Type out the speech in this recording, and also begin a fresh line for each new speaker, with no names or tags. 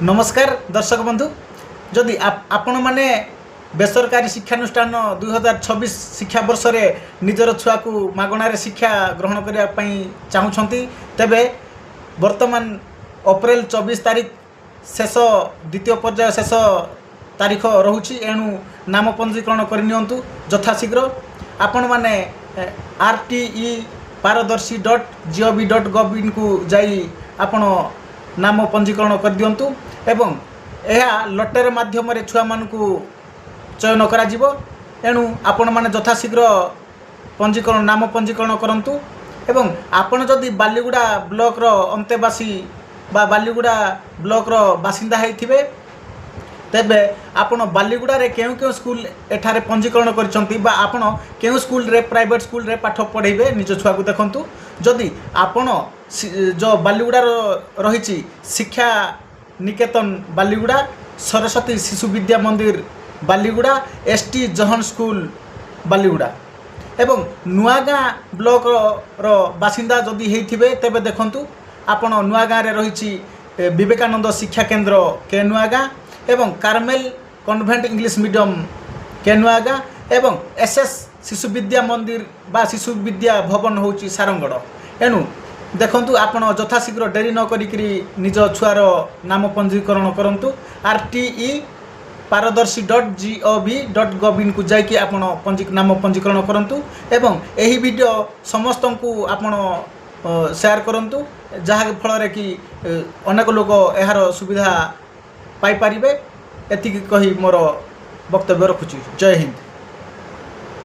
नमस्कार दर्शक बंधु जदि आपण मैंने बेसरकारी शिक्षानुष्ठान 2026 शिक्षा वर्ष रे निजर छुआ को मागणार शिक्षा ग्रहण करने चाहूँगी तेबे वर्तमान अप्रैल 24 तारीख शेष द्वितीय पर्याय शेष तारीख रोची एणु नाम पंजीकरण करनी यथाशीघ्र आपण मैंने RTE paradharshi.gov.in को जाई आपण नाम पंजीकरण कर दियंतु एवं यह लटेर माध्यम छुआ मान चयन करा जिवो एणु आपण माने यथाशीघ्र पंजीकरण नाम पंजीकरण करंतु एवं आपण जदि बालीगुड़ा ब्लॉक रो अंतेवासी बा बालीगुड़ा ब्लॉक रो बासिंदा होइथिबे तेबे आपण बालीगुड़ा रे केउ केउ स्कूल एठारे पंजीकरण करछंती बा आपण केउ स्कूल रे प्राइवेट स्कूल रे पाठ पढ़ेबे निज छुआ को देखंतु जदि आपण जो बालीगुड़ा रही शिक्षा निकेतन बालीगुड़ा सरस्वती शिशु विद्या मंदिर बालीगुड़ा ST जहन स्कूल बालीगुड़ा एवं नुआगाँ ब्लॉक रो बासिंदा जदि होइथिबे तेबे देखंतु आपण नुआगाँ रे रही विवेकानंद शिक्षा केंद्र के नुआगाँ एवं कार्मेल कन्वेंट इंग्लिश मीडियम के नुआगाँ एवं SS शिशु विद्या मंदिर बा शिशु विद्या भवन होची सारंगड़ एणु देखंतु आपण यथाशीघ्र डेरी न करिकरी निज छुआर नाम पंजीकरण करंतु RTE paradharshi.gov.in को जाइए आपण नाम पंजीकरण करंतु एवं एही वीडियो समस्त को आपण शेयर करंतु जहा फल रे कि अनेक लोक यार सुविधा पाई पारिबे एतिक कही मोर वक्तव्य रखुची। जय हिंद।